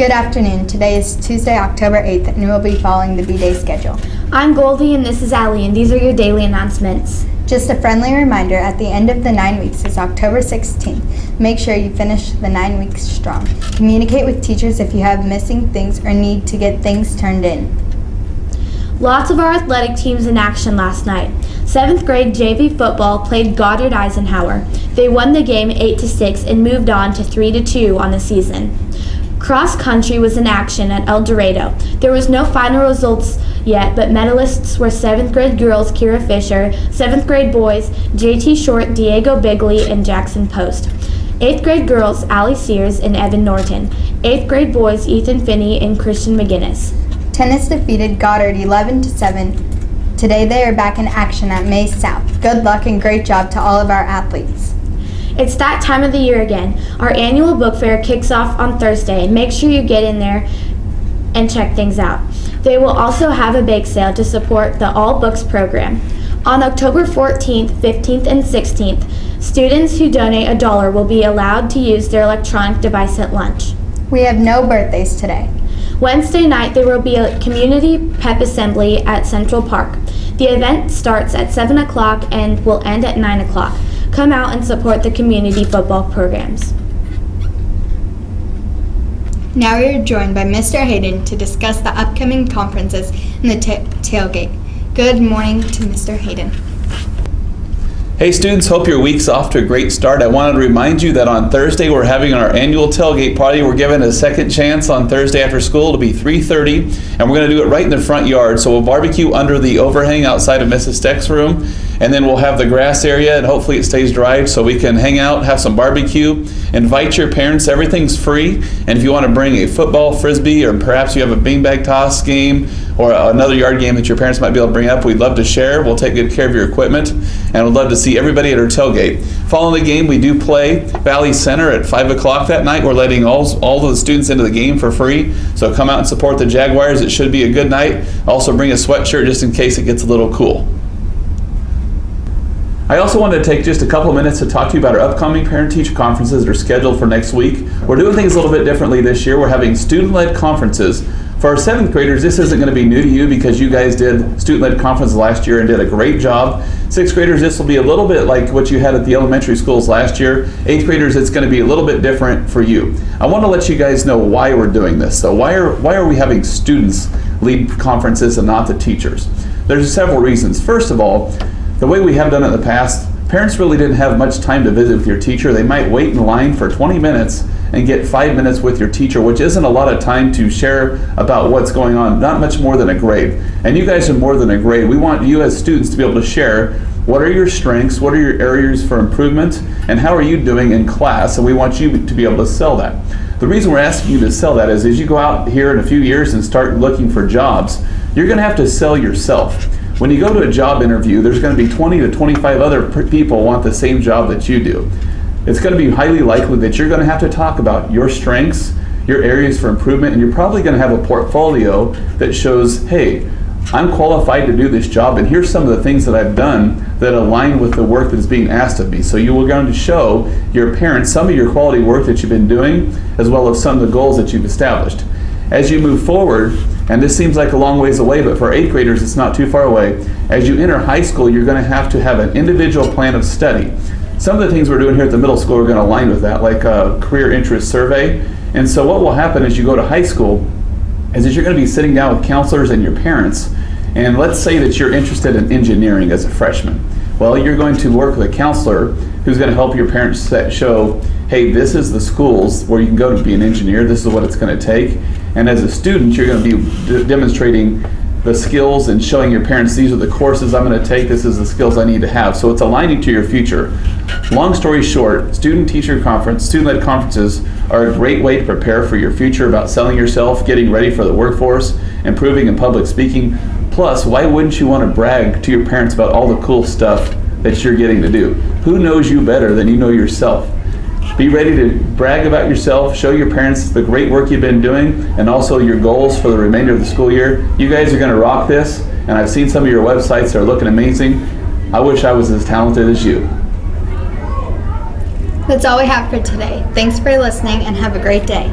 Good afternoon. Today is Tuesday, October 8th, and we'll be following the B-Day schedule. I'm Goldie, and this is Allie, and these are your daily announcements. Just a friendly reminder, at the end of the 9 weeks is October 16th. Make sure you finish the 9 weeks strong. Communicate with teachers if you have missing things or need to get things turned in. Lots of our athletic teams in action last night. 7th grade JV football played Goddard Eisenhower. They won the game 8-6 and moved on to 3-2 on the season. Cross country was in action at El Dorado. There was no final results yet, but medalists were 7th grade girls Kira Fisher, 7th grade boys JT Short, Diego Bigley, and Jackson Post. 8th grade girls Allie Sears and Evan Norton. 8th grade boys Ethan Finney and Christian McGinnis. Tennis defeated Goddard 11-7. Today they are back in action at Mays South. Good luck and great job to all of our athletes. It's that time of the year again. Our annual book fair kicks off on Thursday. Make sure you get in there and check things out. They will also have a bake sale to support the All Books program. On October 14th, 15th, and 16th, students who donate $1 will be allowed to use their electronic device at lunch. We have no birthdays today. Wednesday night, there will be a community pep assembly at Central Park. The event starts at 7 o'clock and will end at 9 o'clock. Come out and support the community football programs. Now we are joined by Mr. Hayden to discuss the upcoming conferences and the tailgate. Good morning to Mr. Hayden. Hey students, hope your week's off to a great start. I wanted to remind you that on Thursday we're having our annual tailgate party. We're given a second chance on Thursday after school. It'll be 3:30, and we're going to do it right in the front yard. So we'll barbecue under the overhang outside of Mrs. Steck's room, and then we'll have the grass area, and hopefully it stays dry so we can hang out, have some barbecue. Invite your parents. Everything's free, and if you want to bring a football, frisbee, or perhaps you have a beanbag toss game or another yard game that your parents might be able to bring up, we'd love to share. We'll take good care of your equipment, and we'd love to see everybody at our tailgate. Following the game, we do play Valley Center at 5 o'clock that night. We're letting all of the students into the game for free, so come out and support the Jaguars. It should be a good night. Also bring a sweatshirt just in case it gets a little cool. I also wanted to take just a couple of minutes to talk to you about our upcoming parent-teacher conferences that are scheduled for next week. We're doing things a little bit differently this year. We're having student-led conferences. For our 7th graders, this isn't going to be new to you because you guys did student-led conferences last year and did a great job. 6th graders, this will be a little bit like what you had at the elementary schools last year. 8th graders, it's going to be a little bit different for you. I want to let you guys know why we're doing this. So why are we having students lead conferences and not the teachers? There's several reasons. First of all, the way we have done it in the past, parents really didn't have much time to visit with your teacher. They might wait in line for 20 minutes and get 5 minutes with your teacher, which isn't a lot of time to share about what's going on, not much more than a grade. And you guys are more than a grade. We want you as students to be able to share what are your strengths, what are your areas for improvement, and how are you doing in class, and we want you to be able to sell that. The reason we're asking you to sell that is as you go out here in a few years and start looking for jobs, you're going to have to sell yourself. When you go to a job interview, there's going to be 20 to 25 other people want the same job that you do. It's going to be highly likely that you're going to have to talk about your strengths, your areas for improvement, and you're probably going to have a portfolio that shows, hey, I'm qualified to do this job, and here's some of the things that I've done that align with the work that is being asked of me. So you are going to show your parents some of your quality work that you've been doing, as well as some of the goals that you've established. As you move forward, and this seems like a long ways away, but for 8th graders, it's not too far away. As you enter high school, you're going to have an individual plan of study. Some of the things we're doing here at the middle school are going to align with that, like a career interest survey. And so what will happen as you go to high school is that you're going to be sitting down with counselors and your parents. And let's say that you're interested in engineering as a freshman. Well, you're going to work with a counselor who's going to help your parents show, hey, this is the schools where you can go to be an engineer. This is what it's going to take. And as a student, you're going to be demonstrating the skills and showing your parents, these are the courses I'm going to take, this is the skills I need to have. So it's aligning to your future. Long story short, student-led conferences are a great way to prepare for your future about selling yourself, getting ready for the workforce, improving in public speaking. Plus, why wouldn't you want to brag to your parents about all the cool stuff that you're getting to do? Who knows you better than you know yourself? Be ready to brag about yourself, show your parents the great work you've been doing, and also your goals for the remainder of the school year. You guys are going to rock this, and I've seen some of your websites that are looking amazing. I wish I was as talented as you. That's all we have for today. Thanks for listening and have a great day.